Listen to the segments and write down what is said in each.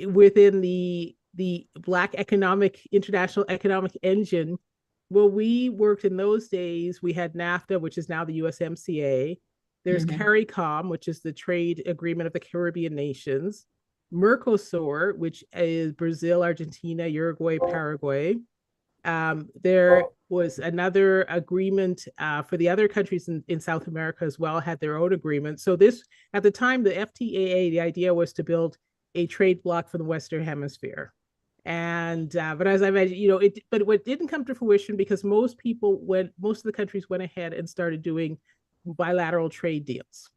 within the Black international economic engine. Well, we worked in those days. We had NAFTA, which is now the USMCA. There's Hmm. CARICOM, which is the trade agreement of the Caribbean nations. Mercosur, which is Brazil, Argentina, Uruguay, Paraguay. There was another agreement for the other countries in South America as well, had their own agreement. So this, at the time, the FTAA, the idea was to build a trade bloc for the Western Hemisphere. And but as I mentioned, but what didn't come to fruition because most of the countries went ahead and started doing bilateral trade deals,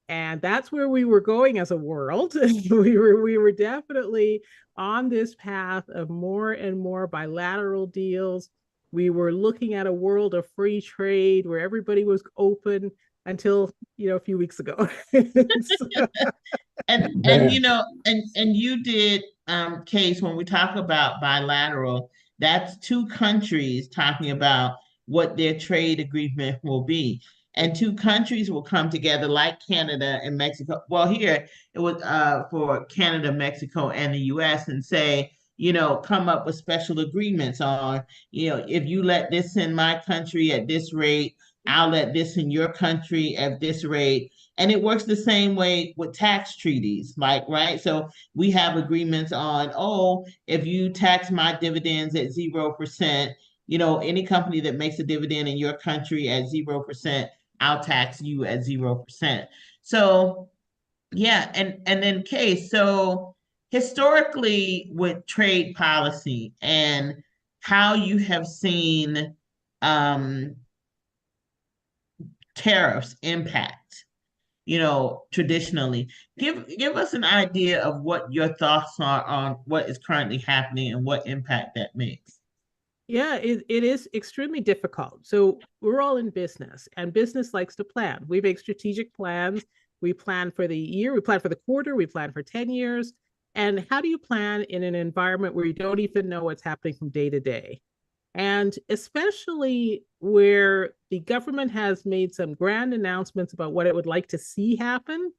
and that's where we were going as a world. We were definitely on this path of more and more bilateral deals. We were looking at a world of free trade where everybody was open until a few weeks ago. So, And and you did case when we talk about bilateral, that's two countries talking about what their trade agreement will be. And two countries will come together like Canada and Mexico. Well, here it was for Canada, Mexico, and the US and say, come up with special agreements on, if you let this in my country at this rate, I'll let this in your country at this rate. And it works the same way with tax treaties, like, right? So we have agreements on, oh, if you tax my dividends at 0%, any company that makes a dividend in your country at 0%, I'll tax you at 0%. So yeah, and then case, so historically with trade policy and how you have seen um tariffs impact, traditionally. Give us an idea of what your thoughts are on what is currently happening and what impact that makes. yeah, it is extremely difficult. So we're all in business, and business likes to plan. We make strategic plans. We plan for the year, we plan for the quarter, we plan for 10 years. And how do you plan in an environment where you don't even know what's happening from day to day? And especially where the government has made some grand announcements about what it would like to see happen.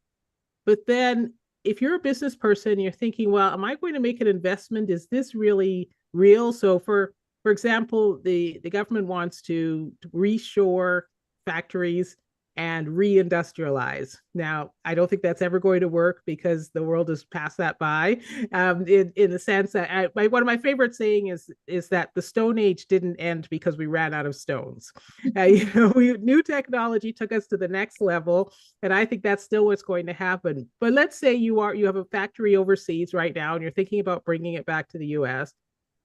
But then if you're a business person, you're thinking, well, am I going to make an investment? Is this really real? So for example, the government wants to reshore factories and reindustrialize. Now, I don't think that's ever going to work because the world has passed that by. In the sense that one of my favorite saying is that the Stone Age didn't end because we ran out of stones. New technology took us to the next level, and I think that's still what's going to happen. But let's say you have a factory overseas right now, and you're thinking about bringing it back to the U.S.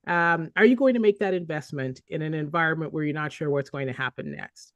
Are you going to make that investment in an environment where you're not sure what's going to happen next?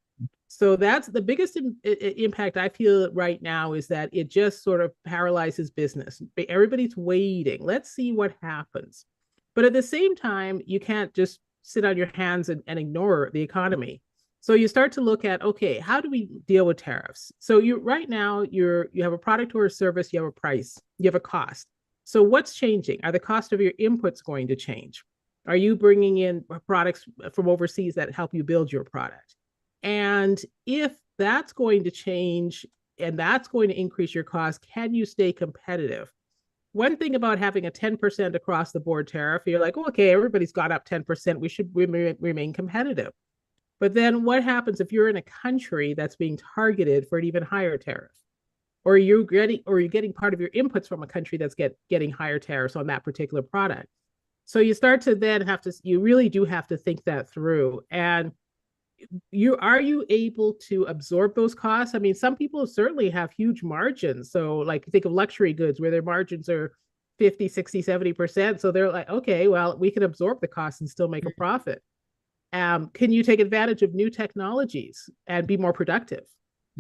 So that's the biggest impact I feel right now, is that it just sort of paralyzes business. Everybody's waiting. Let's see what happens. But at the same time, you can't just sit on your hands and ignore the economy. So you start to look at, okay, how do we deal with tariffs? So you right now you have a product or a service, you have a price, you have a cost. So what's changing? Are the cost of your inputs going to change? Are you bringing in products from overseas that help you build your product? And if that's going to change and that's going to increase your cost, can you stay competitive? One thing about having a 10% across the board tariff, you're like, oh, okay, everybody's got up 10%. We should remain competitive. But then what happens if you're in a country that's being targeted for an even higher tariff? Or you're getting part of your inputs from a country that's getting higher tariffs on that particular product. So you start to then you really do have to think that through. And are you able to absorb those costs? I mean, some people certainly have huge margins. So like think of luxury goods where their margins are 50, 60, 70%. So they're like, okay, well, we can absorb the costs and still make a profit. Can you take advantage of new technologies and be more productive?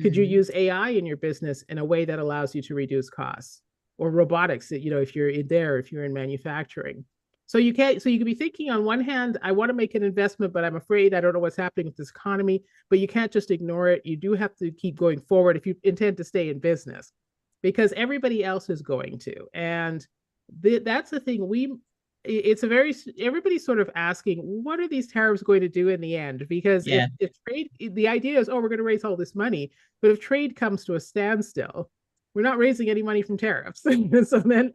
Could you Mhm. use AI in your business in a way that allows you to reduce costs? Or robotics, if you're in there, if you're in manufacturing. So you could be thinking on one hand, I want to make an investment, but I'm afraid I don't know what's happening with this economy. But you can't just ignore it. You do have to keep going forward if you intend to stay in business, because everybody else is going to. And that's the thing. It's a very everybody's sort of asking, what are these tariffs going to do in the end? Because if Yeah. if trade, the idea is, oh, we're going to raise all this money, but if trade comes to a standstill, we're not raising any money from tariffs. So then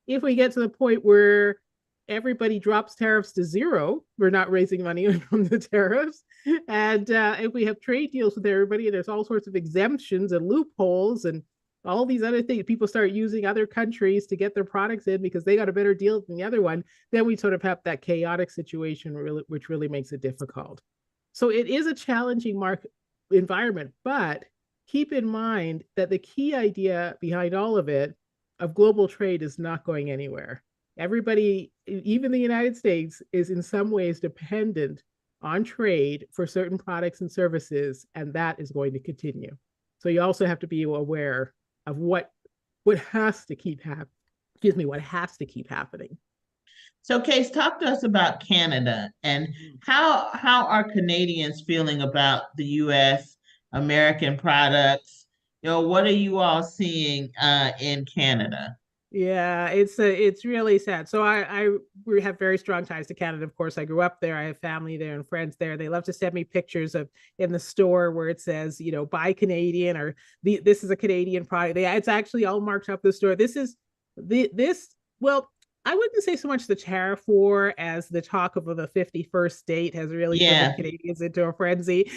if we get to the point where everybody drops tariffs to zero, we're not raising money from the tariffs. And if we have trade deals with everybody, and there's all sorts of exemptions and loopholes and all these other things, people start using other countries to get their products in because they got a better deal than the other one, then we sort of have that chaotic situation, really, which really makes it difficult. So it is a challenging market environment, but keep in mind that the key idea behind all of it of global trade is not going anywhere. Everybody, even the United States, is in some ways dependent on trade for certain products and services, and that is going to continue. So you also have to be aware of what has to keep happening. Excuse me, what has to keep happening. So, Case, talk to us about Canada and how are Canadians feeling about the U.S. American products? What are you all seeing in Canada? Yeah, it's really sad. So we have very strong ties to Canada. Of course, I grew up there. I have family there and friends there. They love to send me pictures of in the store where it says, buy Canadian or this is a Canadian product. It's actually all marked up the store. This well, I wouldn't say so much the tariff war as the talk of the 51st state has really driven Yeah, Canadians into a frenzy.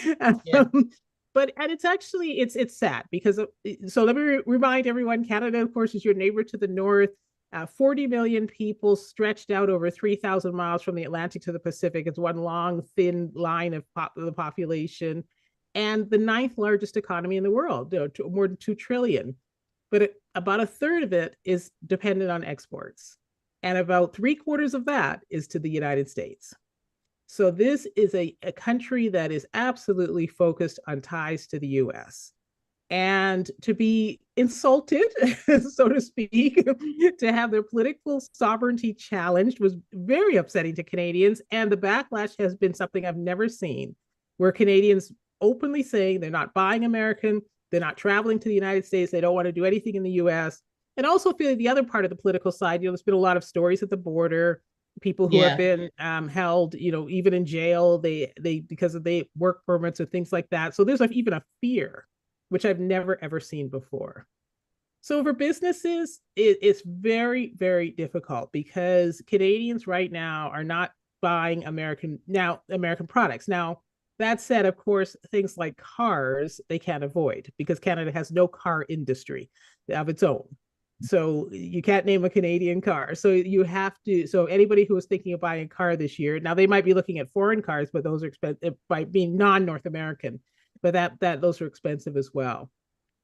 yeah, But and it's sad because so let me remind everyone, Canada of course is your neighbor to the north. 40 million people stretched out over 3,000 miles from the Atlantic to the Pacific. It's one long thin line of the population, and the ninth largest economy in the world, more than 2 trillion. But about a third of it is dependent on exports, and about 3/4 of that is to the United States. So this is a country that is absolutely focused on ties to the US. And to be insulted, so to speak, to have their political sovereignty challenged was very upsetting to Canadians. And the backlash has been something I've never seen, where Canadians openly saying they're not buying American, they're not traveling to the United States, they don't want to do anything in the US. And also feeling the other part of the political side, there's been a lot of stories at the border, people who have yeah. been held, even in jail, they because of they work permits or things like that. So there's like even a fear, which I've never ever seen before. So for businesses, it's very, very difficult because Canadians right now are not buying American products. Now, that said, of course, things like cars they can't avoid because Canada has no car industry of its own. So you can't name a Canadian car. So you have to. So anybody who is thinking of buying a car this year, now they might be looking at foreign cars, but those are expensive by being non-North American. But that those are expensive as well.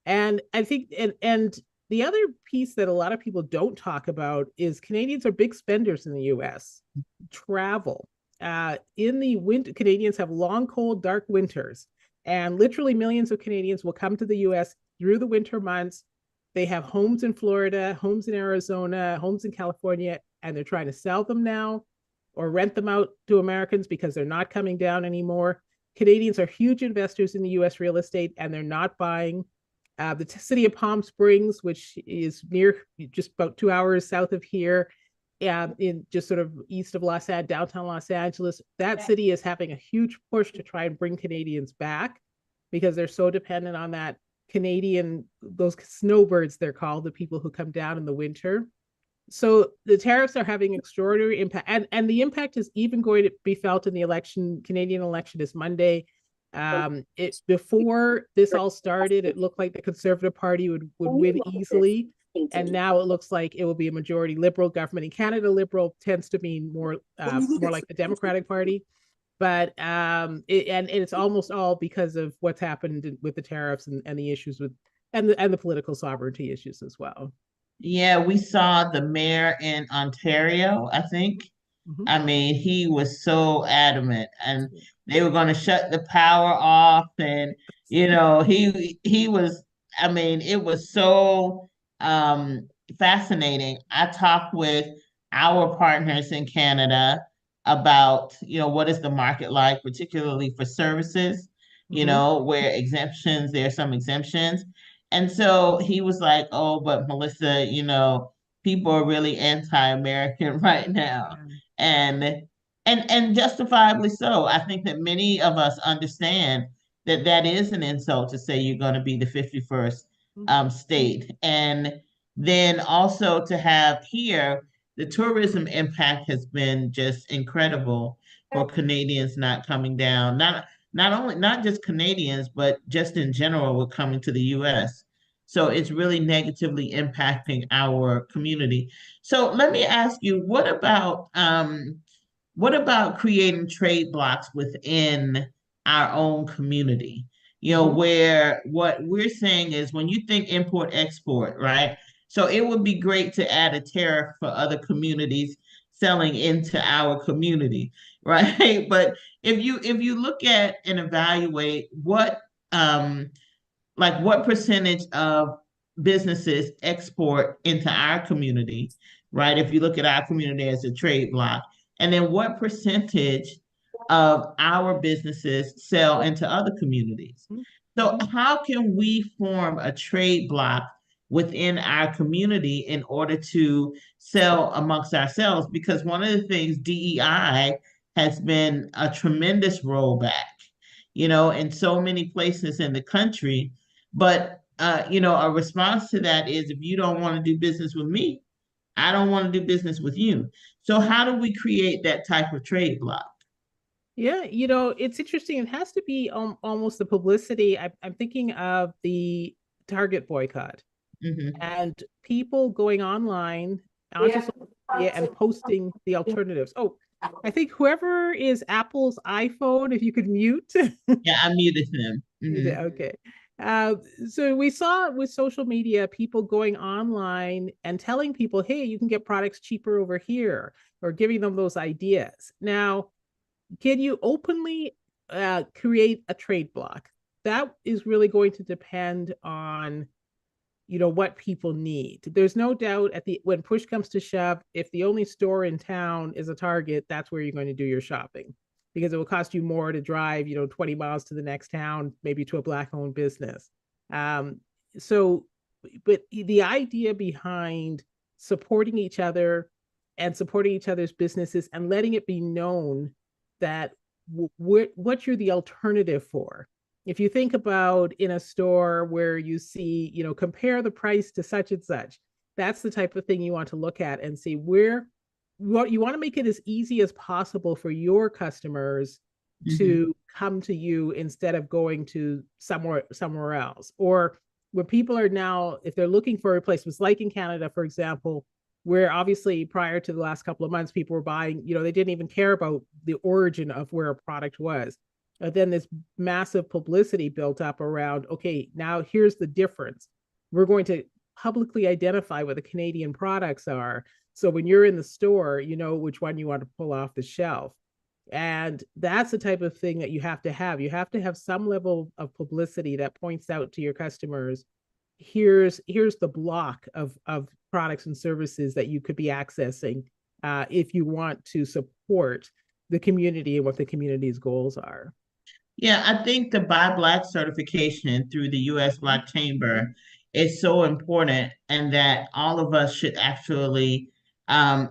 And I think and the other piece that a lot of people don't talk about is Canadians are big spenders in the US. Travel. In the winter, Canadians have long, cold, dark winters, and literally millions of Canadians will come to the US through the winter months. They have homes in Florida, homes in Arizona, homes in California, and they're trying to sell them now or rent them out to Americans because they're not coming down anymore. Canadians are huge investors in the US real estate and they're not buying. The city of Palm Springs, which is near just about 2 hours south of here, in just sort of east of downtown Los Angeles, that city is having a huge push to try and bring Canadians back because they're so dependent on that Canadian, those snowbirds they're called, the people who come down in the winter. So the tariffs are having extraordinary impact, and the impact is even going to be felt in the election. Canadian election is Monday. It's before this all started, it looked like the Conservative Party would win easily, and now it looks like it will be a majority Liberal government. In Canada, Liberal tends to mean more like the Democratic Party, but and it's almost all because of what's happened with the tariffs and the issues with and the political sovereignty issues as well. Yeah, we saw the mayor in Ontario, I think. Mm-hmm. I mean, he was so adamant, and they were going to shut the power off, and he was. I mean, it was so fascinating. I talked with our partners in Canada about what is the market like, particularly for services. Mm-hmm. Where exemptions, there are some exemptions, and so he was like, "Oh, but Melissa, people are really anti-American right now." Yeah. And justifiably so. I think that many of us understand that that is an insult to say you're going to be the 51st state. And then also to have here, the tourism impact has been just incredible for Canadians not coming down. Not just Canadians, but just in general, we're coming to the US. So it's really negatively impacting our community. So let me ask you, what about creating trade blocks within our own community? You know, Mhm. where what we're saying is when you think import export, right? So it would be great to add a tariff for other communities selling into our community, right? But if you look at and evaluate um what percentage of businesses export into our community, right? If you look at our community as a trade block, and then what percentage of our businesses sell into other communities. So, Mhm. how can we form a trade block within our community in order to sell amongst ourselves? Because one of the things DEI has been a tremendous rollback, in so many places in the country. But a response to that is if you don't want to do business with me, I don't want to do business with you. So how do we create that type of trade block? Yeah, it's interesting. It has to be almost the publicity. I'm thinking of the Target boycott Hmm. and people going online onto social media and posting the alternatives. Oh, I think whoever is Apple's iPhone, if you could mute. Yeah, I muted them. Okay. Uh, so we saw with social media people going online and telling people, hey, you can get products cheaper over here, or giving them those ideas. Now, can you openly create a trade block? That is really going to depend on what people need. There's no doubt at the when push comes to shove, if the only store in town is a Target, that's where you're going to do your shopping because it will cost you more to drive 20 miles to the next town, maybe to a black owned business. um so but the idea behind supporting each other and supporting each other's businesses and letting it be known that what you're the alternative for. If you think about in a store where you see, compare the price to such and such, that's the type of thing you want to look at and see where what you want to make it as easy as possible for your customers Hmm. to come to you instead of going to somewhere else. Or when people are now, if they're looking for replacements, like in Canada, for example, where obviously prior to the last couple of months, people were buying, they didn't even care about the origin of where a product was. But then this massive publicity built up around, okay, now here's the difference. We're going to publicly identify what the Canadian products are. So when you're in the store, you know which one you want to pull off the shelf. And that's the type of thing that you have to have. You have to have some level of publicity that points out to your customers, here's the block of products and services that you could be accessing if you want to support the community and what the community's goals are. Yeah, I think the Buy Black certification through the U.S. Black Chamber is so important, and that all of us should actually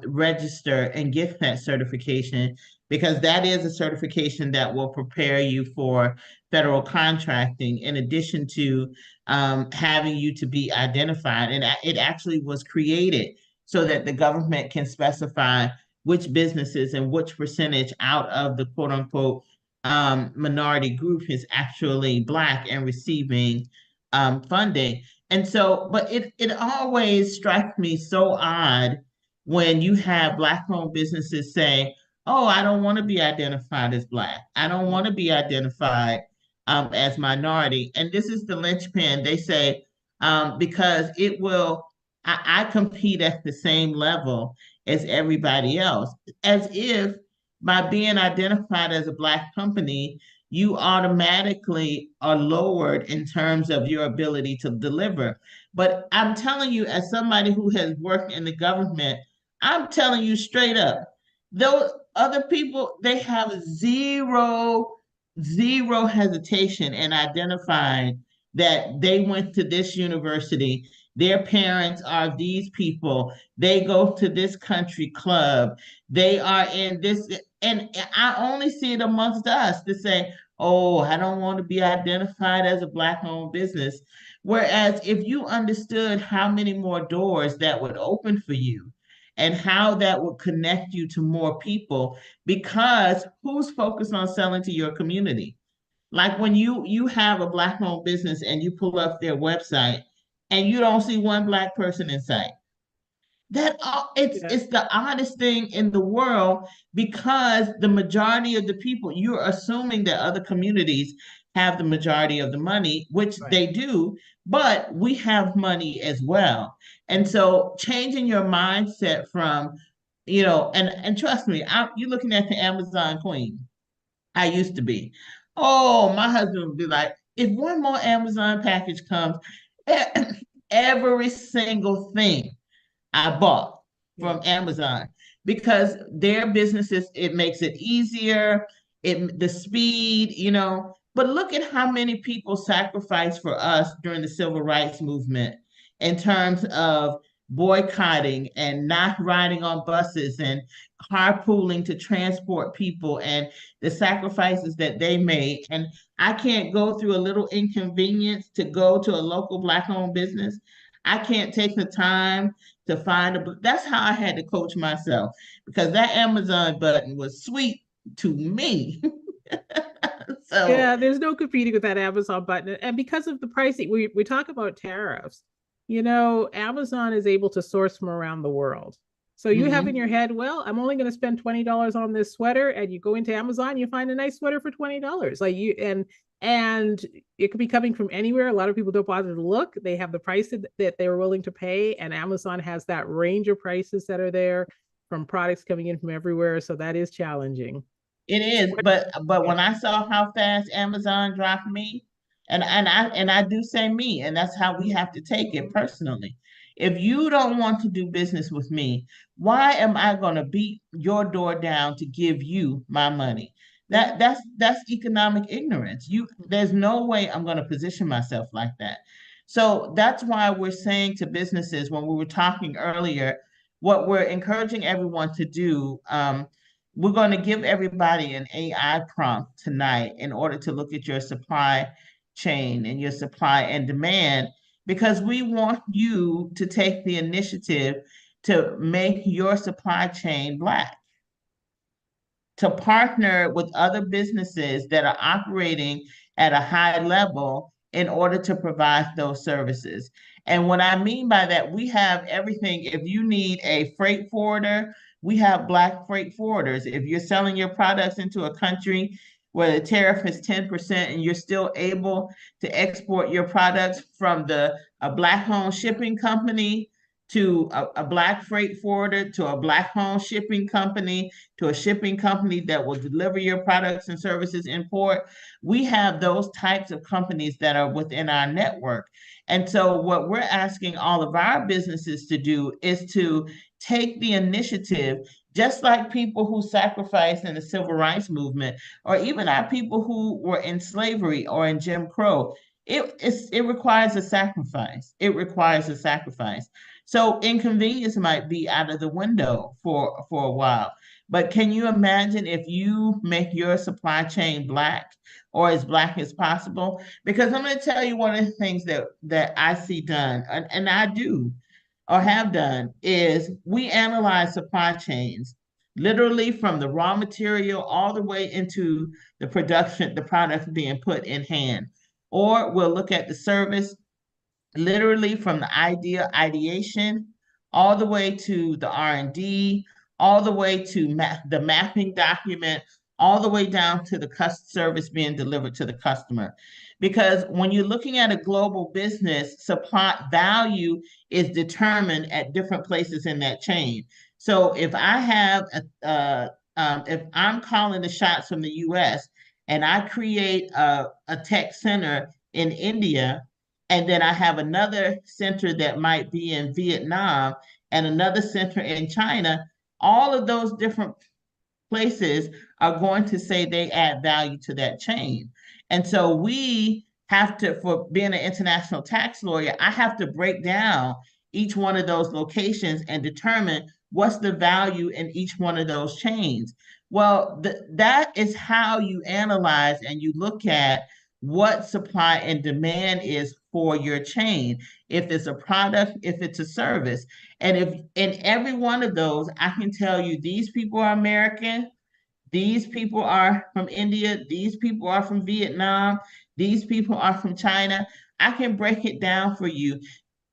register and get that certification because that is a certification that will prepare you for federal contracting, in addition to having you to be identified. And it actually was created so that the government can specify which businesses and which percentage out of the quote unquote minority group is actually Black and receiving funding. And so, but it always strikes me so odd when you have Black-owned businesses say, "Oh, I don't want to be identified as Black. I don't want to be identified as minority." And this is the linchpin. They say because it will. I compete at the same level as everybody else, as if by being identified as a Black company, you automatically are lowered in terms of your ability to deliver. But I'm telling you, as somebody who has worked in the government, I'm telling you straight up, those other people, they have zero hesitation in identifying that they went to this university. Their parents are these people. They go to this country club. They are in this, and I only see it amongst us to say, oh, I don't want to be identified as a Black-owned business. Whereas if you understood how many more doors that would open for you and how that would connect you to more people, because who's focused on selling to your community? Like when you have a Black-owned business and you pull up their website and you don't see one Black person in sight. That Yeah, it's the oddest thing in the world, because the majority of the people, you're assuming that other communities have the majority of the money, which right. they do, but we have money as well. And so changing your mindset from, and trust me, you're looking at the Amazon queen. I used to be. Oh, my husband would be like, if one more Amazon package comes, every single thing I bought Yeah. from Amazon, because their businesses, it makes it easier, the speed, But look at how many people sacrificed for us during the civil rights movement in terms of boycotting and not riding on buses and carpooling to transport people, and the sacrifices that they made. And I can't go through a little inconvenience to go to a local Black-owned business. I can't take the time to find a. That's how I had to coach myself, because that Amazon button was sweet to me. So Yeah, there's no competing with that Amazon button. And because of the pricing, we talk about tariffs. Amazon is able to source from around the world. So you have in mhm. your head, well, I'm only going to spend $20 on this sweater, and you go into Amazon, you find a nice sweater for $20. And it could be coming from anywhere. A lot of people don't bother to look. They have the price that they're willing to pay, and Amazon has that range of prices that are there from products coming in from everywhere. So that is challenging. It So is, what, but yeah. when I saw how fast Amazon dropped me, and I do say me, and that's how we have to take it personally. If you don't want to do business with me, why am I going to beat your door down to give you my money? Yeah. That's economic ignorance. There's no way I'm going to position myself like that. So that's why we're saying to businesses, when we were talking earlier, what we're encouraging everyone to do. We're going to give everybody an AI prompt tonight in order to look at your supply chain and your supply and demand, because we want you to take the initiative to make your supply chain Black, to partner with other businesses that are operating at a high level in order to provide those services. And what I mean by that, we have everything. If you need a freight forwarder, we have Black freight forwarders. If you're selling your products into a country where the tariff is 10% and you're still able to export your products from a Black-owned shipping company to a Black freight forwarder to a Black-owned shipping company to a shipping company that will deliver your products and services in port. We have those types of companies that are within our network. And so, what we're asking all of our businesses to do is to take the initiative, just like people who sacrificed in the civil rights movement, or even our people who were in slavery or in Jim Crow. It requires a sacrifice. It requires a sacrifice. So inconvenience might be out of the window for a while. But can you imagine if you make your supply chain Black, or as Black as possible? Because I'm going to tell you one of the things that I see done, and I do or have done, is we analyze supply chains literally from the raw material all the way into the production, the product being put in hand. Or we'll look at the service literally from the ideation all the way to the R&D, all the way to the mapping document, all the way down to the service being delivered to the customer. Because when you're looking at a global business, supply value is determined at different places in that chain. So if I have if I'm calling the shots from the US and I create a tech center in India, and then I have another center that might be in Vietnam and another center in China, all of those different places are going to say they add value to that chain. And so we have to, for being an international tax lawyer, I have to break down each one of those locations and determine what's the value in each one of those chains? Well, that is how you analyze and you look at what supply and demand is for your chain. If it's a product, if it's a service. And if in every one of those, I can tell you these people are American, these people are from India, these people are from Vietnam, these people are from China. I can break it down for you.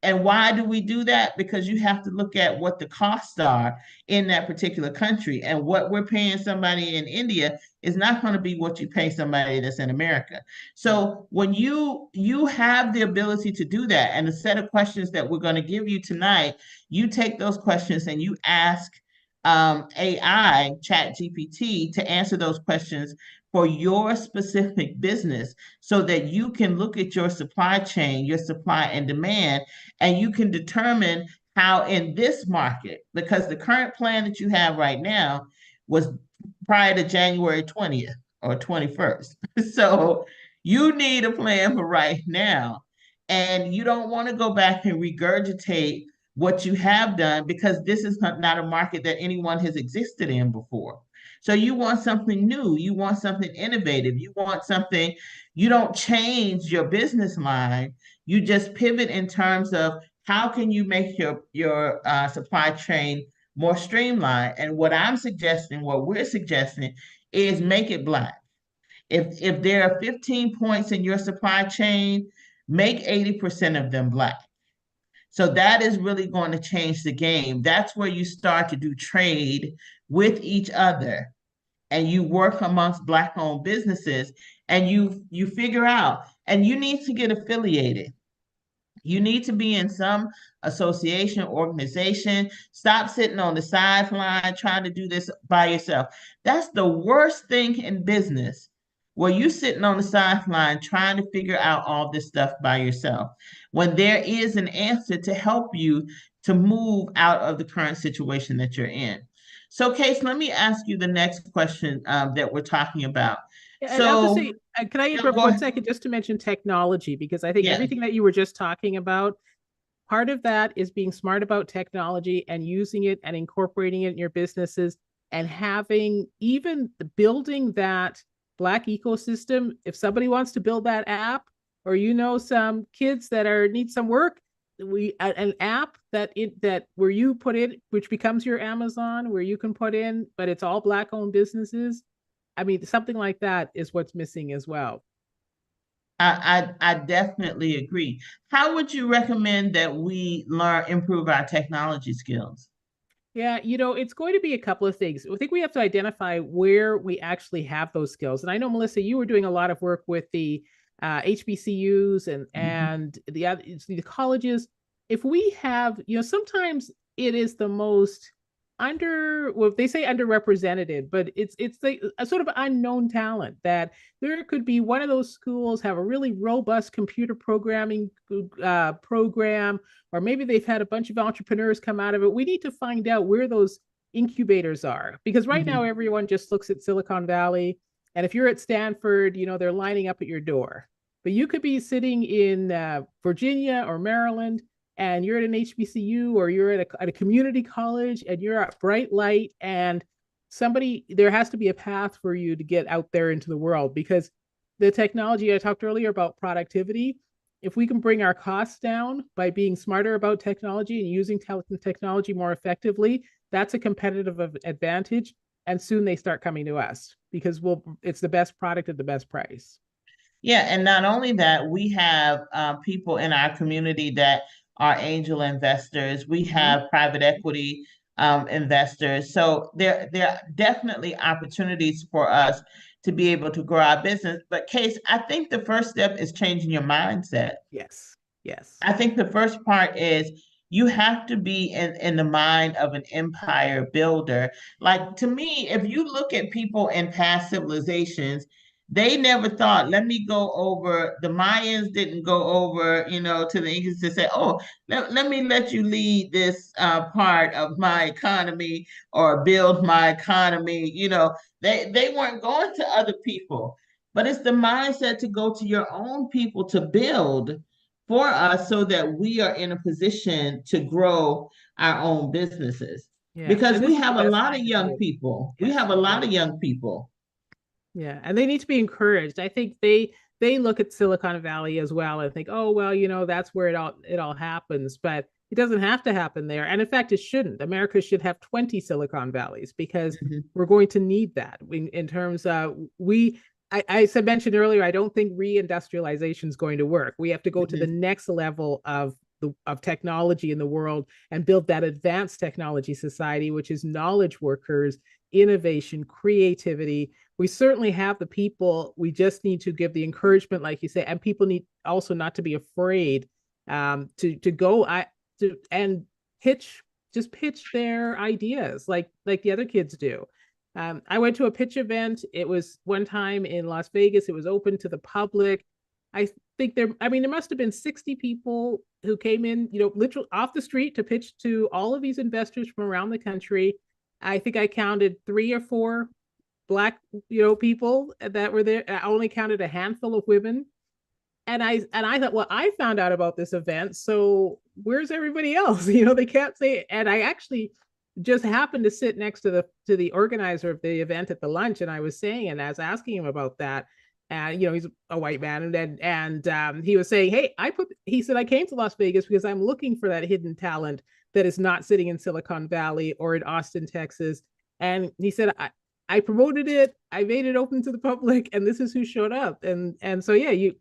And why do we do that? Because you have to look at what the costs are in that particular country. And what we're paying somebody in India is not going to be what you pay somebody that's in America. So when you have the ability to do that, and the set of questions that we're going to give you tonight, you take those questions and you ask AI, Chat GPT, to answer those questions for your specific business so that you can look at your supply chain, your supply and demand, and you can determine how in this market, because the current plan that you have right now was prior to January 20th or 21st. So you need a plan for right now. And you don't want to go back and regurgitate what you have done because this is not a market that anyone has existed in before. So you want something new, you want something innovative, you want something, you don't change your business line, you just pivot in terms of how can you make your supply chain more streamlined. And what I'm suggesting, what we're suggesting, is make it black. If there are 15 points in your supply chain, make 80% of them black. So that is really going to change the game. That's where you start to do trade with each other and you work amongst black owned businesses and you figure out and you need to get affiliated. You need to be in some association, organization. Stop sitting on the sideline trying to do this by yourself. That's the worst thing in business, where you're sitting on the sideline trying to figure out all this stuff by yourself, when there is an answer to help you to move out of the current situation that you're in. So, Case, let me ask you the next question that we're talking about. And I'll just So, say, can I yeah, interrupt go one ahead. second just to mention technology? Because I think Yeah. everything that you were just talking about, part of that is being smart about technology and using it and incorporating it in your businesses and having even building that Black ecosystem. If somebody wants to build that app, or some kids that need some work, an app that where you put in, which becomes your Amazon, where you can put in, but it's all Black owned businesses. I mean, something like that is what's missing as well. I definitely agree. How would you recommend that we improve our technology skills? Yeah, it's going to be a couple of things. I think we have to identify where we actually have those skills. And I know, Melissa, you were doing a lot of work with the HBCUs and Mhm. the colleges. If we have, sometimes it is the most well, they say underrepresented, but it's a sort of unknown talent that there could be one of those schools have a really robust computer programming program, or maybe they've had a bunch of entrepreneurs come out of it. We need to find out where those incubators are, because right now Mhm. everyone just looks at Silicon Valley. And if you're at Stanford, they're lining up at your door. But you could be sitting in Virginia or Maryland, and you're at an HBCU, or you're at a community college, and you're at bright light, and there has to be a path for you to get out there into the world, because the technology I talked earlier about productivity, if we can bring our costs down by being smarter about technology and using technology more effectively, that's a competitive advantage. And soon they start coming to us because it's the best product at the best price. Yeah, and not only that, we have people in our community that are angel investors. We Mm-hmm. have private equity investors. So there are definitely opportunities for us to be able to grow our business. But Case, I think the first step is changing your mindset. Yes. Yes. I think the first part is you have to be in the mind of an empire builder. Like to me, if you look at people in past civilizations, they never thought, let me go over, the Mayans didn't go over, to the Incas to say, oh, let me let you lead this part of my economy or build my economy. They weren't going to other people, but it's the mindset to go to your own people to build for us so that we are in a position to grow our own businesses. Yeah. because And we this is the have a best lot of time to young do it. people. We Yes, have a we lot do. of young people. Yeah, and they need to be encouraged. I think they look at Silicon Valley as well and think, oh well, that's where it all happens, but it doesn't have to happen there. And in fact, it shouldn't. America should have 20 Silicon Valleys because Mhm. we're going to need that in terms of we. I said mentioned earlier, I don't think reindustrialization is going to work. We have to go to the Mhm. next level of technology in the world and build that advanced technology society, which is knowledge workers, innovation, creativity. We certainly have the people. We just need to give the encouragement, like you say, and people need also not to be afraid to go to and pitch just pitch their ideas like the other kids do. I went to a pitch event. It was one time in Las Vegas. It was open to the public. I think I mean, there must have been 60 people who came in, literally off the street to pitch to all of these investors from around the country. I think I counted three or four black people that were there. I only counted a handful of women, and I thought, well, I found out about this event, so where's everybody else? They can't say it. And I actually just happened to sit next to the organizer of the event at the lunch, and I was saying, and I was asking him about that. And he's a white man, and he was saying, "Hey, he said I came to Las Vegas because I'm looking for that hidden talent that is not sitting in Silicon Valley or in Austin, Texas." And he said, I promoted it. I made it open to the public, and this is who showed up. And so yeah,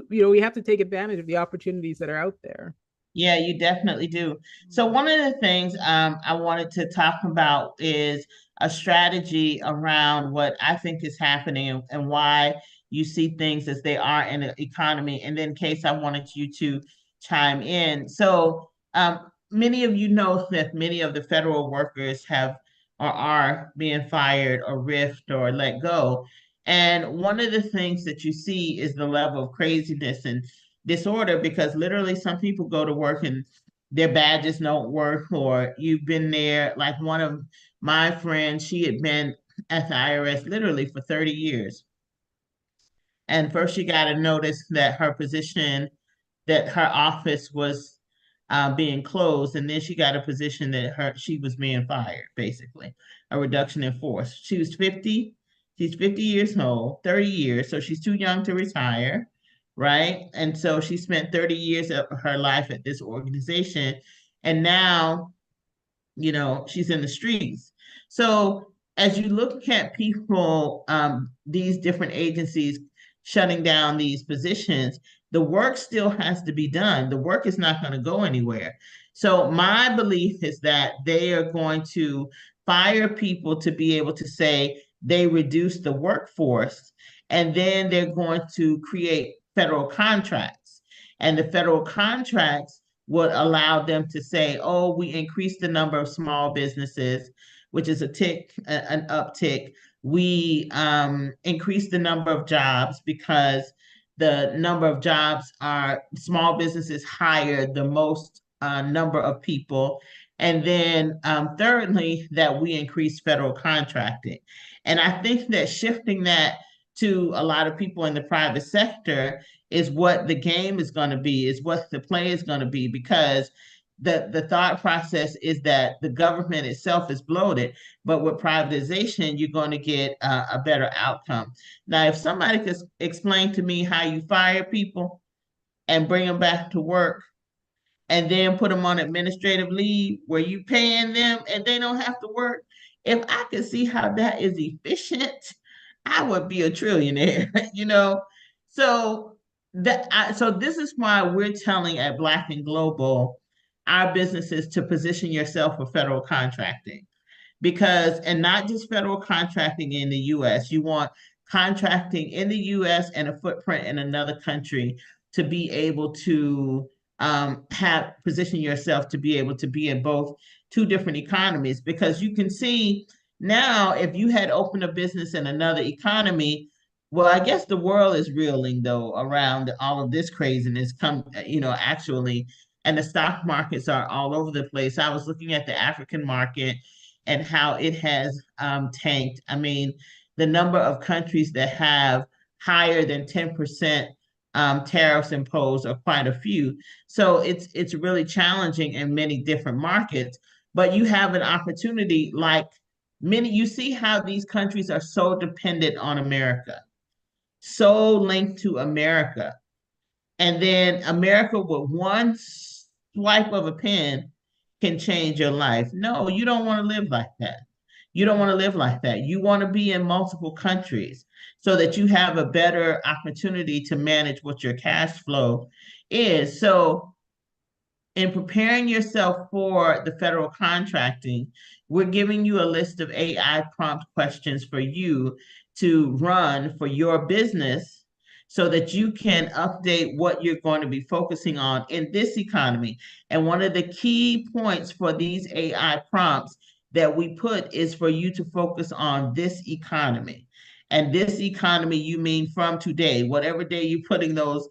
we have to take advantage of the opportunities that are out there. Yeah, you definitely do. So one of the things I wanted to talk about is a strategy around what I think is happening and why you see things as they are in the economy. And then, Case, I wanted you to chime in. So many of you know that many of the federal workers have or are being fired or riffed or let go. And one of the things that you see is the level of craziness and disorder because literally some people go to work and their badges don't work, or you've been there. Like one of my friends, she had been at the IRS literally for 30 years. And first she got a notice that her office was being closed, and then she got a position that she was being fired, basically, a reduction in force. She was 50. She's 50 years old, 30 years, so she's too young to retire, right? And so she spent 30 years of her life at this organization, and now she's in the streets. So as you look at people, these different agencies shutting down these positions, the work still has to be done. The work is not going to go anywhere. So my belief is that they are going to fire people to be able to say they reduce the workforce, and then they're going to create federal contracts. And the federal contracts would allow them to say, oh, we increased the number of small businesses, which is an uptick. We increased the number of jobs because the number of jobs are small businesses hire the most number of people. And then thirdly, that we increase federal contracting. And I think that shifting that to a lot of people in the private sector is what the game is going to be, is what the play is going to be, because the thought process is that the government itself is bloated, but with privatization, you're going to get a better outcome. Now, if somebody could explain to me how you fire people and bring them back to work and then put them on administrative leave where you paying them and they don't have to work. If I could see how that is efficient, I would be a trillionaire, you know? So so this is why we're telling at Black and Global our businesses to position yourself for federal contracting, because and not just federal contracting in the US. You want contracting in the US and a footprint in another country to be able to have position yourself to be able to be in both two different economies, because you can see now if you had opened a business in another economy, well, I guess the world is reeling though around all of this craziness actually, and the stock markets are all over the place. I was looking at the African market and how it has tanked. I mean, the number of countries that have higher than 10% tariffs imposed are quite a few. So it's really challenging in many different markets. but you have an opportunity like many, you see how these countries are so dependent on America, so linked to America. And then America with one swipe of a pen can change your life. No, you don't want to live like that. You don't want to live like that. You want to be in multiple countries so that you have a better opportunity to manage what your cash flow is. So in preparing yourself for the federal contracting, we're giving you a list of AI prompt questions for you to run for your business so that you can update what you're going to be focusing on in this economy. And one of the key points for these AI prompts that we put is for you to focus on this economy. And this economy, you mean from today, whatever day you're putting those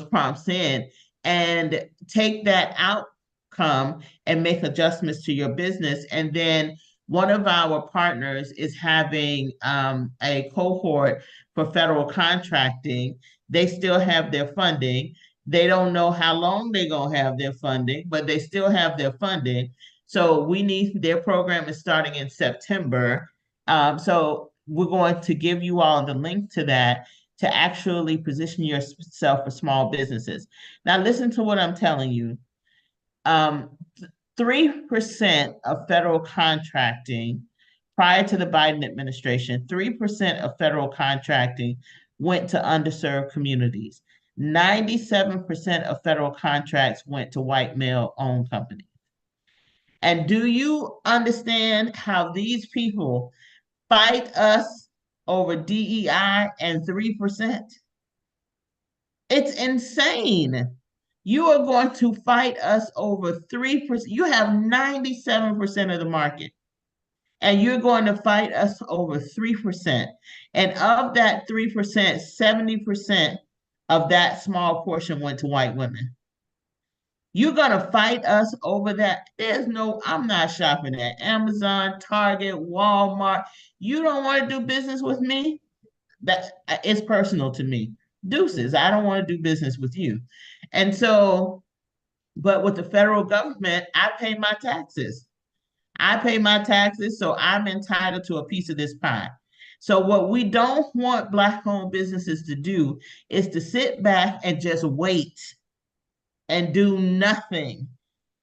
prompts in, and take that outcome and make adjustments to your business. And then one of our partners is having a cohort for federal contracting. They still have their funding. They don't know how long they're going to have their funding, but they still have their funding. So we need, their program is starting in September. So we're going to give you all the link to that to actually position yourself for small businesses. Now, listen to what I'm telling you. 3% of federal contracting prior to the Biden administration, 3% of federal contracting went to underserved communities. 97% of federal contracts went to white male-owned companies. And do you understand how these people fight us over DEI and 3%? It's insane. You are going to fight us over 3%. You have 97% of the market, and you're going to fight us over 3%. And of that 3%, 70% of that small portion went to white women. You're going to fight us over that. There's no, I'm not shopping at Amazon, Target, Walmart. You don't want to do business with me? That it's personal to me. Deuces, I don't want to do business with you. And so, but with the federal government, I pay my taxes. I pay my taxes, so I'm entitled to a piece of this pie. So, what we don't want Black owned businesses to do is to sit back and just wait and do nothing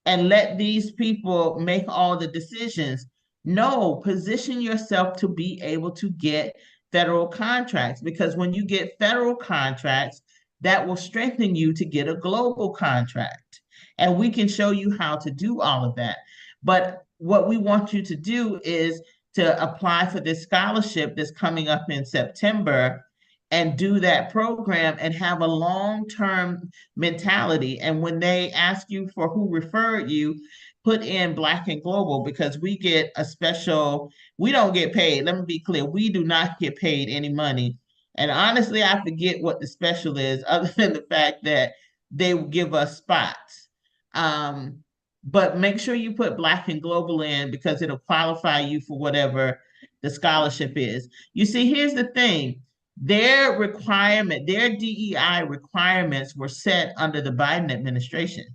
and let these people make all the decisions. No, position yourself to be able to get federal contracts, because when you get federal contracts, that will strengthen you to get a global contract. And we can show you how to do all of that. But what we want you to do is to apply for this scholarship that's coming up in September and do that program and have a long-term mentality. And when they ask you for who referred you, put in Black and Global, because we get a special, we don't get paid. Let me be clear. We do not get paid any money. And honestly, I forget what the special is other than the fact that they give us spots. But make sure you put Black and Global in, because it'll qualify you for whatever the scholarship is. You see, here's the thing. Their DEI requirements were set under the Biden administration.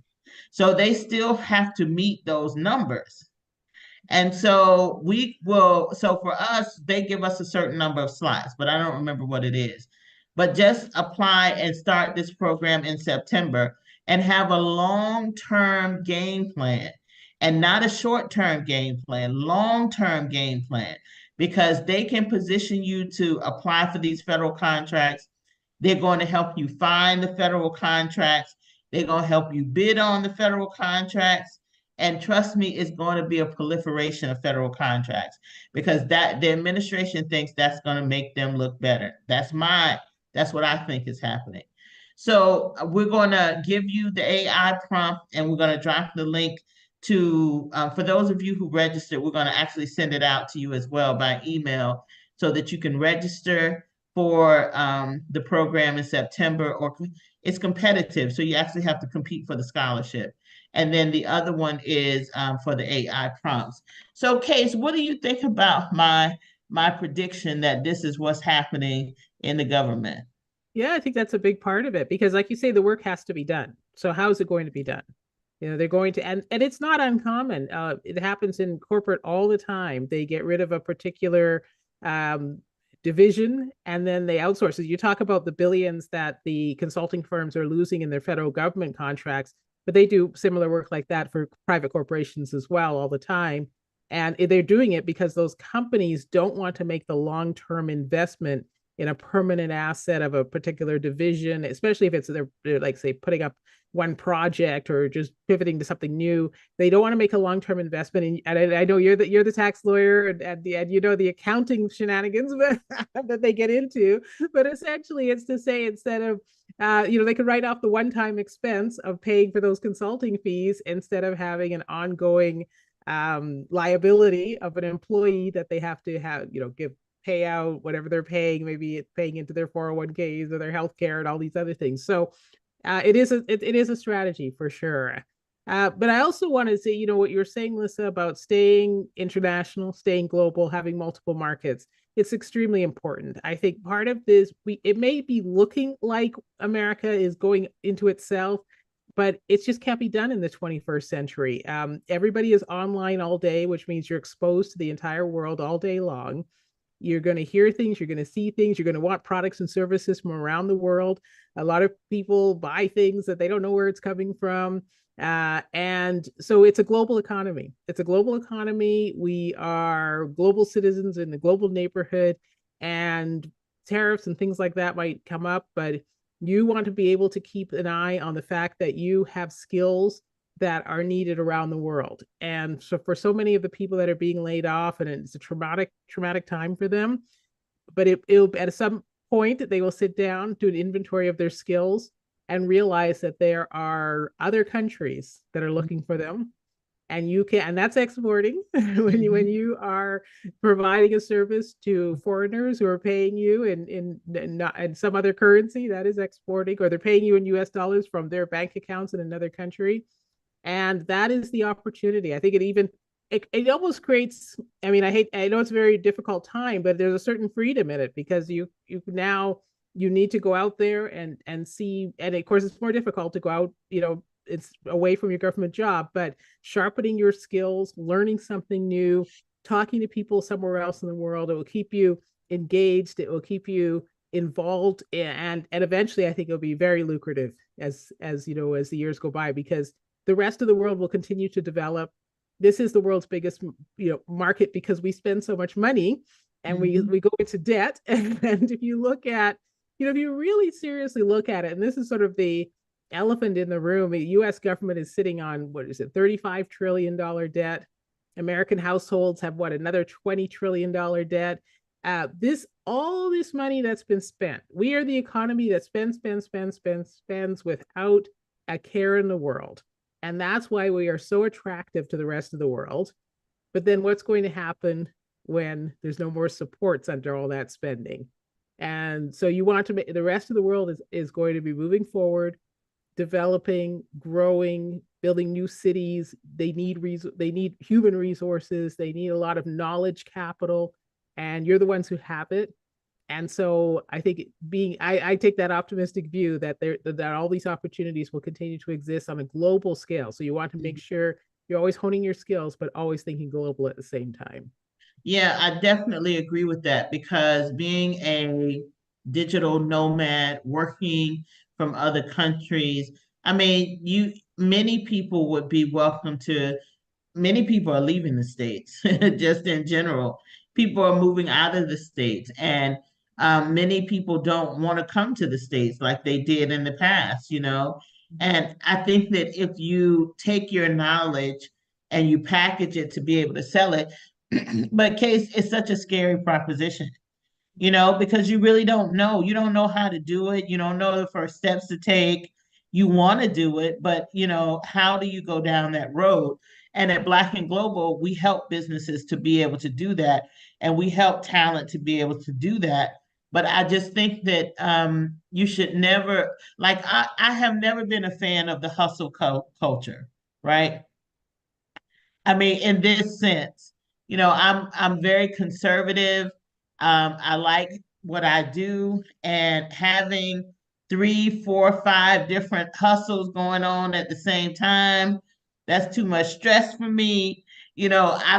So they still have to meet those numbers. And so so for us, they give us a certain number of slots, but I don't remember what it is. But just apply and start this program in September and have a long-term game plan, and not a short-term game plan, long-term game plan, because they can position you to apply for these federal contracts. They're going to help you find the federal contracts. They're going to help you bid on the federal contracts. And trust me, it's going to be a proliferation of federal contracts, because that the administration thinks that's going to make them look better. That's what I think is happening. So we're going to give you the AI prompt, and we're going to drop the link to, for those of you who registered, we're going to actually send it out to you as well by email so that you can register for the program in September. Or it's competitive, so you actually have to compete for the scholarship. And then the other one is for the AI prompts. So, Case, what do you think about my prediction that this is what's happening in the government? Yeah, I think that's a big part of it because, like you say, the work has to be done. So, how is it going to be done? They're going to, and it's not uncommon. It happens in corporate all the time. They get rid of a particular um, division and then they outsource it. You talk about the billions that the consulting firms are losing in their federal government contracts, but they do similar work like that for private corporations as well all the time. And they're doing it because those companies don't want to make the long-term investment in a permanent asset of a particular division, especially if they're like say putting up one project or just pivoting to something new. They don't want to make a long-term investment. And I know you're the tax lawyer and you know the accounting shenanigans that they get into. But essentially, it's to say instead of they could write off the one-time expense of paying for those consulting fees instead of having an ongoing liability of an employee that they have to have, give payout, whatever they're paying, maybe it's paying into their 401ks or their health care and all these other things. So it is a strategy for sure. But I also want to say, what you're saying, Lisa, about staying international, staying global, having multiple markets. It's extremely important. I think part of this, it may be looking like America is going into itself, but it just can't be done in the 21st century. Everybody is online all day, which means you're exposed to the entire world all day long. You're going to hear things, you're going to see things, you're going to want products and services from around the world. A lot of people buy things that they don't know where it's coming from. And so it's a global economy. It's a global economy. We are global citizens in the global neighborhood, and tariffs and things like that might come up, but you want to be able to keep an eye on the fact that you have skills that are needed around the world. And so for so many of the people that are being laid off, and it's a traumatic time for them, but it'll at some point they will sit down, do an inventory of their skills, and realize that there are other countries that are looking for them. And you can, and that's exporting when you are providing a service to foreigners who are paying you in some other currency, that is exporting, or they're paying you in US dollars from their bank accounts in another country. And that is the opportunity. I think it almost creates, I know it's a very difficult time, but there's a certain freedom in it because you need to go out there and see, and of course it's more difficult to go out, it's away from your government job, but sharpening your skills, learning something new, talking to people somewhere else in the world, it will keep you engaged, it will keep you involved, and eventually I think it'll be very lucrative as as the years go by, because the rest of the world will continue to develop. This is the world's biggest market because we spend so much money and we go into debt. And if you look at, if you really seriously look at it, and this is sort of the elephant in the room, the US government is sitting on, what is it, $35 trillion debt. American households have another $20 trillion debt. All this money that's been spent, we are the economy that spends without a care in the world. And that's why we are so attractive to the rest of the world. But then what's going to happen when there's no more supports under all that spending? And so you want to make the rest of the world is going to be moving forward, developing, growing, building new cities. They need human resources. They need a lot of knowledge capital, and you're the ones who have it. And so I think I take that optimistic view that all these opportunities will continue to exist on a global scale. So you want to make sure you're always honing your skills, but always thinking global at the same time. Yeah, I definitely agree with that because being a digital nomad, working from other countries, I mean, many people would be welcome to, many people are leaving the states just in general. People are moving out of the states, and many people don't want to come to the states like they did in the past. And I think that if you take your knowledge and you package it to be able to sell it, but case is such a scary proposition, because you really don't know. You don't know how to do it. You don't know the first steps to take. You want to do it, but how do you go down that road? And at Black and Global, we help businesses to be able to do that, and we help talent to be able to do that. But I just think that you should never, like, I have never been a fan of the hustle culture, right? I mean, in this sense, I'm very conservative. I like what I do, and having 3, 4, 5 different hustles going on at the same time. That's too much stress for me. I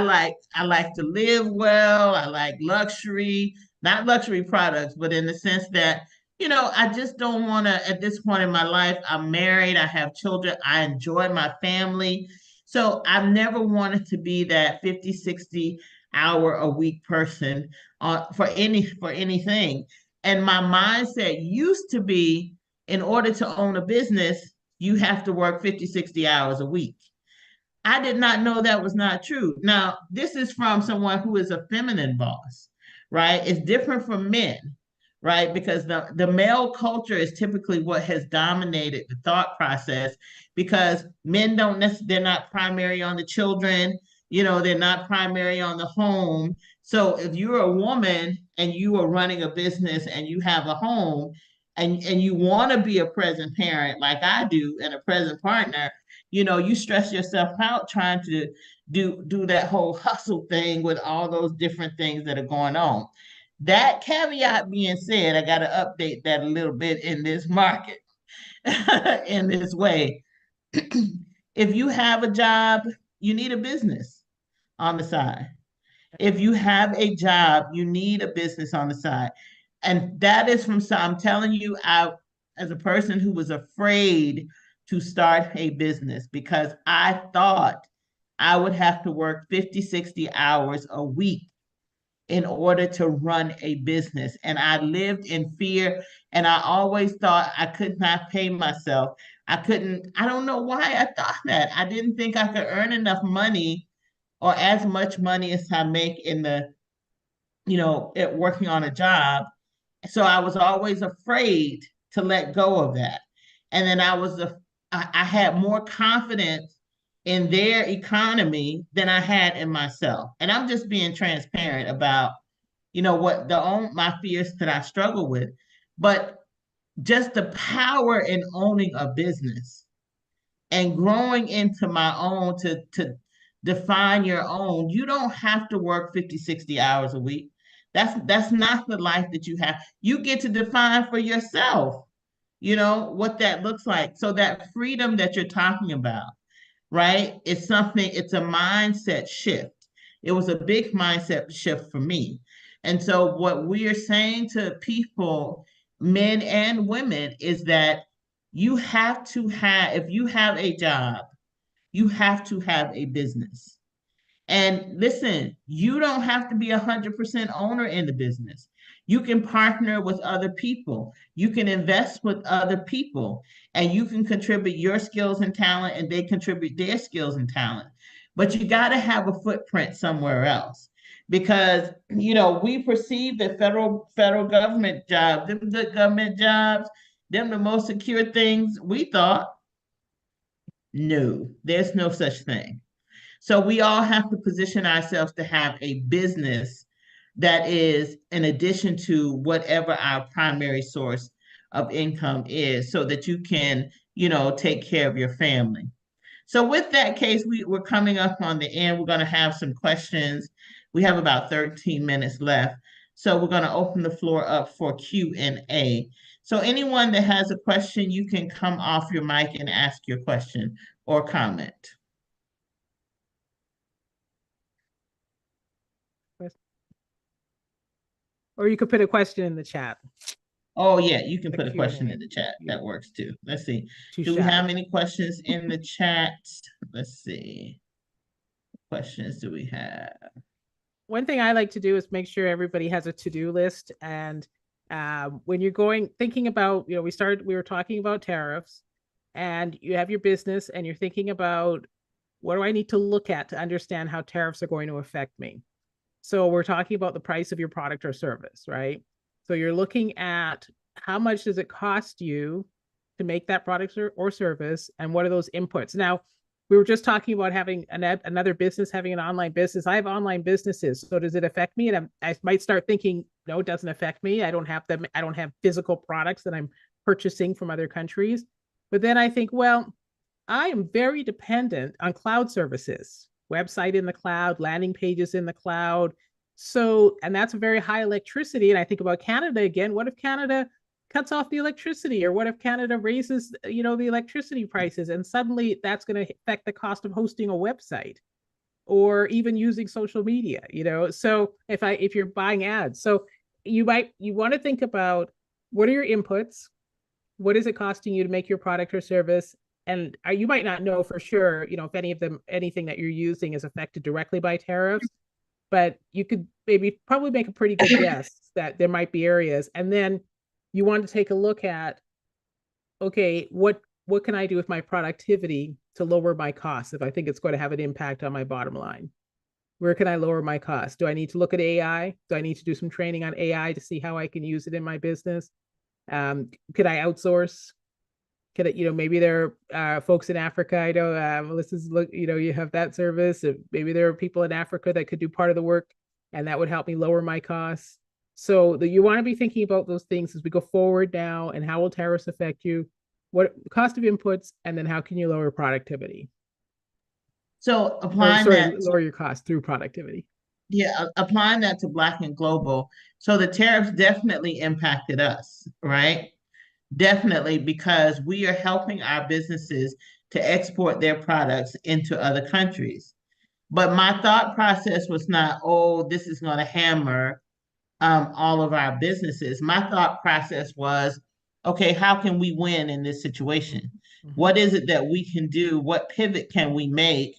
like to live well. I like luxury, not luxury products, but in the sense that, I just don't want to, at this point in my life, I'm married, I have children, I enjoy my family. So I've never wanted to be that 50, 60 hour a week person for anything. And my mindset used to be, in order to own a business, you have to work 50, 60 hours a week. I did not know that was not true. Now, this is from someone who is a feminine boss, right? It's different from men, right? Because the male culture is typically what has dominated the thought process, because men don't necessarily, they're not primary on the children, they're not primary on the home. So if you're a woman and you are running a business and you have a home, and you want to be a present parent like I do and a present partner, you stress yourself out trying to do that whole hustle thing with all those different things that are going on. That caveat being said, I got to update that a little bit in this market in this way. If you have a job, you need a business on the side. If you have a job, you need a business on the side. And that is from some, I'm telling you, as a person who was afraid to start a business, because I thought I would have to work 50, 60 hours a week in order to run a business. And I lived in fear, and I always thought I could not pay myself. I don't know why I thought that. I didn't think I could earn enough money, or as much money as I make in working on a job. So I was always afraid to let go of that. And then I had more confidence in their economy than I had in myself. And I'm just being transparent about, what my fears that I struggle with. But just the power in owning a business and growing into my own, to define your own. You don't have to work 50, 60 hours a week. That's not the life that you have. You get to define for yourself, what that looks like. So that freedom that you're talking about, right? It's a mindset shift. It was a big mindset shift for me. And so what we are saying to people, men and women, is that if you have a job, you have to have a business. And listen, you don't have to be 100% owner in the business. You can partner with other people. You can invest with other people, and you can contribute your skills and talent, and they contribute their skills and talent. But you got to have a footprint somewhere else, because we perceive that federal government jobs, them good government jobs, them the most secure things. We thought, no, there's no such thing. So we all have to position ourselves to have a business that is in addition to whatever our primary source of income is, so that you can, take care of your family. So with that case, we're coming up on the end. We're going to have some questions. We have about 13 minutes left. So we're going to open the floor up for Q&A. So anyone that has a question, you can come off your mic and ask your question or comment. Or you could put a question in the chat. Oh, yeah, you can put a question in the chat. That works too. Let's see. Do we have any questions in the chat? Let's see. What questions do we have? One thing I like to do is make sure everybody has a to-do list. And when you're thinking about, we were talking about tariffs, and you have your business and you're thinking about, what do I need to look at to understand how tariffs are going to affect me? So we're talking about the price of your product or service, right? So you're looking at, how much does it cost you to make that product or service, and what are those inputs? Now, we were just talking about having another business, having an online business. I have online businesses. So does it affect me? And I might start thinking, no, it doesn't affect me. I don't have them. I don't have physical products that I'm purchasing from other countries. But then I think, well, I am very dependent on cloud services, website in the cloud, landing pages in the cloud. So, and that's a very high electricity. And I think about Canada again. What if Canada cuts off the electricity? Or what if Canada raises, the electricity prices, and suddenly that's going to affect the cost of hosting a website or even using social media, So if you're buying ads, so you want to think about what are your inputs, what is it costing you to make your product or service, and you might not know for sure, if anything that you're using is affected directly by tariffs, but you could probably make a pretty good guess that there might be areas. And then you want to take a look at, okay, what can I do with my productivity to lower my costs if I think it's going to have an impact on my bottom line? Where can I lower my costs? Do I need to look at AI? Do I need to do some training on AI to see how I can use it in my business? Could I outsource? Could it, maybe there are folks in Africa. I know, Melissa's you have that service. Maybe there are people in Africa that could do part of the work, and that would help me lower my costs. So you want to be thinking about those things as we go forward now, and how will tariffs affect you? What cost of inputs, and then how can you lower productivity? So applying that, lower your costs through productivity. yeah, applying that to Black and Global. So the tariffs definitely impacted us, right? Definitely, because we are helping our businesses to export their products into other countries. But my thought process was not, oh, this is going to hammer all of our businesses. My thought process was, okay, how can we win in this situation? Mm-hmm. What is it that we can do? What pivot can we make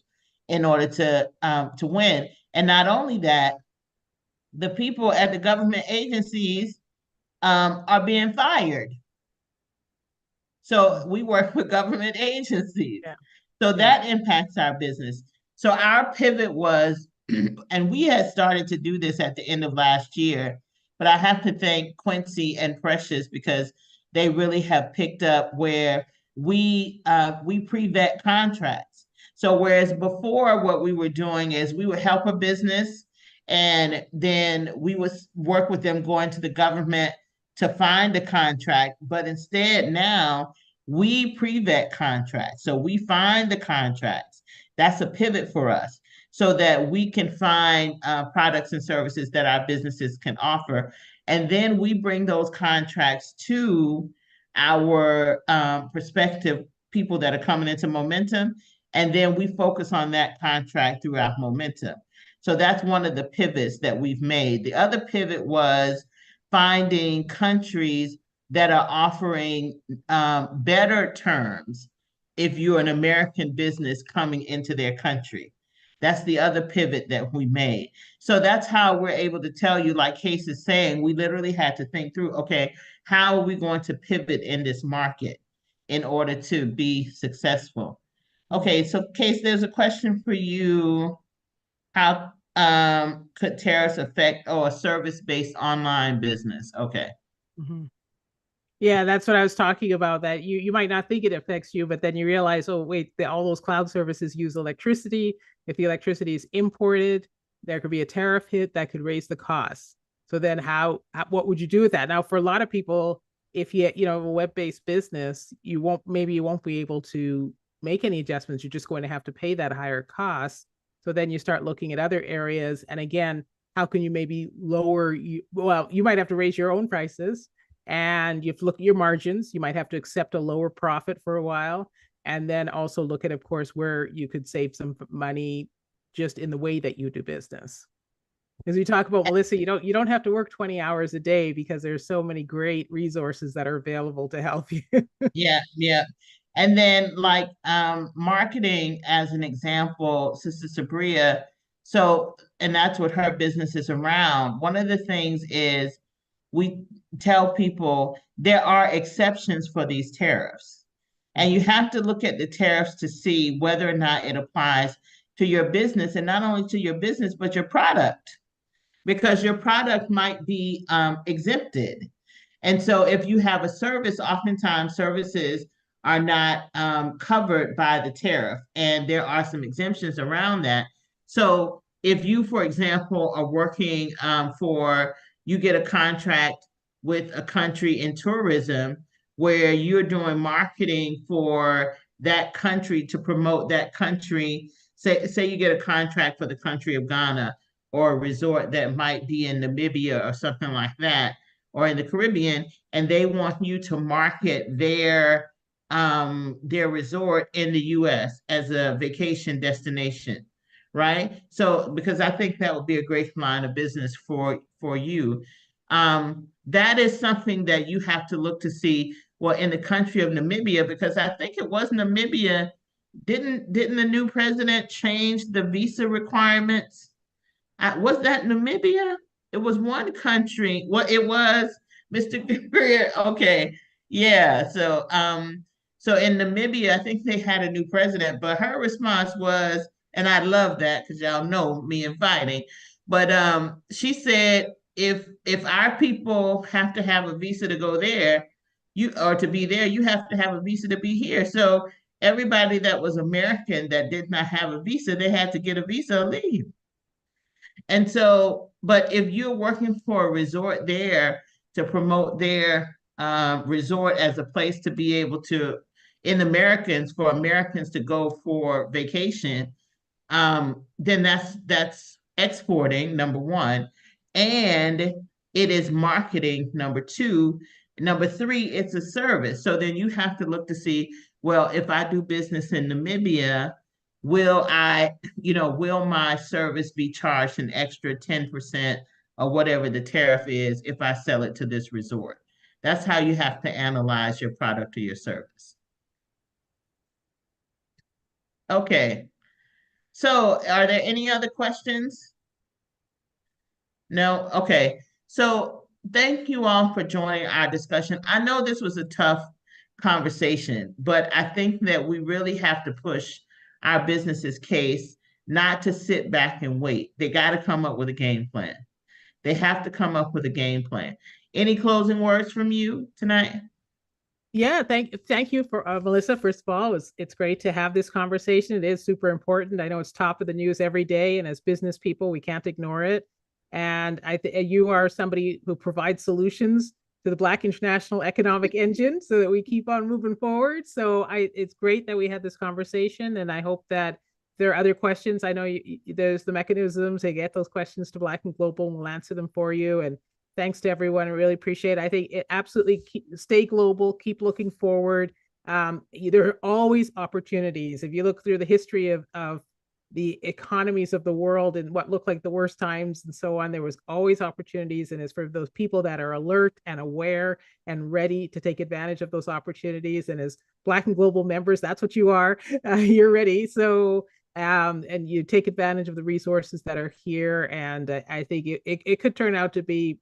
in order to win? And not only that, the people at the government agencies are being fired. So we work with government agencies. Yeah. So that impacts our business. So our pivot was, and we had started to do this at the end of last year, but I have to thank Quincy and Precious because they really have picked up where we pre-vet contracts. So whereas before what we were doing is we would help a business and then we would work with them going to the government to find a contract, but instead now we pre-vet contracts. So we find the contracts. That's a pivot for us so that we can find products and services that our businesses can offer. And then we bring those contracts to our prospective people that are coming into Momentum. And then we focus on that contract throughout Momentum. So that's one of the pivots that we've made. The other pivot was finding countries that are offering better terms if you're an American business coming into their country. That's the other pivot that we made. So that's how we're able to tell you, like Case is saying, we literally had to think through, okay, how are we going to pivot in this market in order to be successful? Okay, so Case, there's a question for you. How could tariffs affect a service-based online business? Okay. Mm-hmm. Yeah, that's what I was talking about. That you might not think it affects you, but then you realize, oh wait, all those cloud services use electricity. If the electricity is imported, there could be a tariff hit that could raise the costs. So then what would you do with that? Now, for a lot of people, if you have a web-based business, you won't be able to make any adjustments. You're just going to have to pay that higher cost. So then you start looking at other areas. And again, how can you maybe you might have to raise your own prices, and you have to look at your margins. You might have to accept a lower profit for a while, and then also look at, of course, where you could save some money just in the way that you do business. As we talk about, Melissa, you don't have to work 20 hours a day because there's so many great resources that are available to help you. Yeah, yeah. And then like marketing as an example, Sister Sabria. So, and that's what her business is around. One of the things is we tell people there are exceptions for these tariffs. And you have to look at the tariffs to see whether or not it applies to your business, and not only to your business, but your product, because your product might be exempted. And so if you have a service, oftentimes services are not covered by the tariff, and there are some exemptions around that. So if you, for example, are working you get a contract with a country in tourism where you're doing marketing for that country to promote that country. Say you get a contract for the country of Ghana or a resort that might be in Namibia or something like that, or in the Caribbean, and they want you to market their resort in the US as a vacation destination, right? So because I think that would be a great line of business for you. That is something that you have to look to see, well, in the country of Namibia, because I think it was Namibia, didn't the new president change the visa requirements? Was that Namibia? It was one country. Well, it was Mr. Greer. Okay. Yeah. So in Namibia, I think they had a new president, but her response was, and I love that because y'all know me and fighting, but she said if our people have to have a visa to go there, you or to be there, you have to have a visa to be here. So everybody that was American that did not have a visa, they had to get a visa to leave. And so, but if you're working for a resort there to promote their resort as a place to be able to, for Americans to go for vacation, then that's exporting, number one, and it is marketing, number two. Number three, it's a service. So then you have to look to see, well, if I do business in Namibia, will my service be charged an extra 10% or whatever the tariff is if I sell it to this resort? That's how you have to analyze your product or your service. Okay. So are there any other questions? No? Okay. So thank you all for joining our discussion. I know this was a tough conversation, but I think that we really have to push our business's case not to sit back and wait. They got to come up with a game plan. They have to come up with a game plan. Any closing words from you tonight? Yeah, thank you for Melissa. First of all, it's great to have this conversation. It is super important. I know it's top of the news every day, and as business people, we can't ignore it. And you are somebody who provides solutions to the Black international economic engine, so that we keep on moving forward. So it's great that we had this conversation, and I hope that there are other questions. I know there's the mechanisms to get those questions to Black and Global, and we'll answer them for you. And thanks to everyone. I really appreciate it. I think it absolutely stay global, keep looking forward. There are always opportunities. If you look through the history of the economies of the world and what looked like the worst times and so on, there was always opportunities. And it's for those people that are alert and aware and ready to take advantage of those opportunities. And as Black and Global members, that's what you are. You're ready. So and you take advantage of the resources that are here. And I think it could turn out to be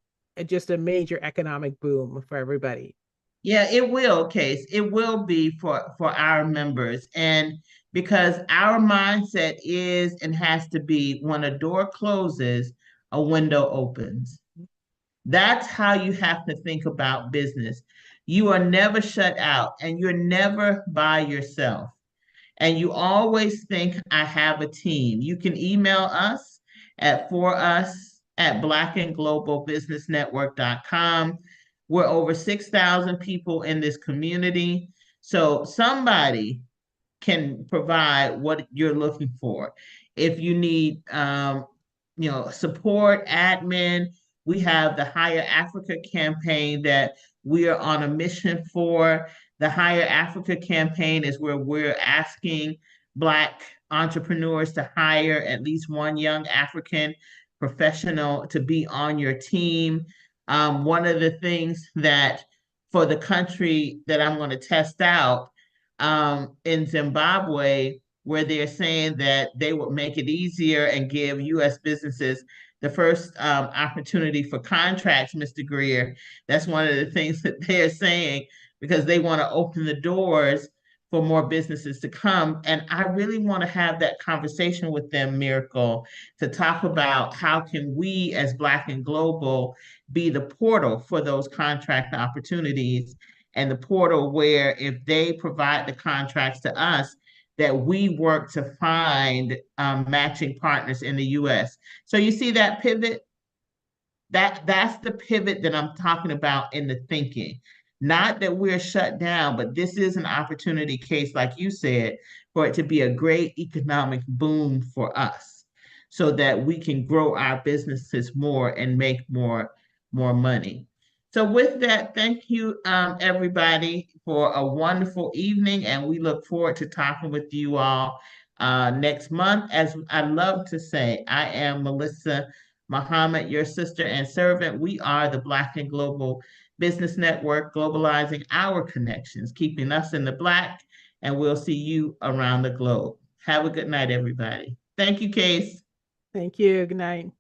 just a major economic boom for everybody. Yeah, it will, Case. It will be for our members. And because our mindset is and has to be when a door closes, a window opens. That's how you have to think about business. You are never shut out and you're never by yourself. And you always think, I have a team. You can email us at for us at blackandglobalbusinessnetwork.com. We're over 6,000 people in this community. So somebody can provide what you're looking for. If you need, support, admin, we have the Hire Africa campaign that we are on a mission for. The Hire Africa campaign is where we're asking Black entrepreneurs to hire at least one young African professional to be on your team. One of the things that for the country that I'm going to test out in Zimbabwe, where they're saying that they would make it easier and give U.S. businesses the first opportunity for contracts, Mr. Greer. That's one of the things that they're saying because they want to open the doors for more businesses to come. And I really want to have that conversation with them, Miracle, to talk about how can we as Black and Global be the portal for those contract opportunities and the portal where if they provide the contracts to us, that we work to find matching partners in the US. So you see that pivot? That's the pivot that I'm talking about in the thinking. Not that we're shut down, but this is an opportunity Case, like you said, for it to be a great economic boom for us so that we can grow our businesses more and make more money. So with that, thank you, everybody, for a wonderful evening, and we look forward to talking with you all next month. As I love to say, I am Melissa Muhammad, your sister and servant. We are the Black and Global Business Network, globalizing our connections, keeping us in the Black, and we'll see you around the globe. Have a good night, everybody. Thank you, Case. Thank you. Good night.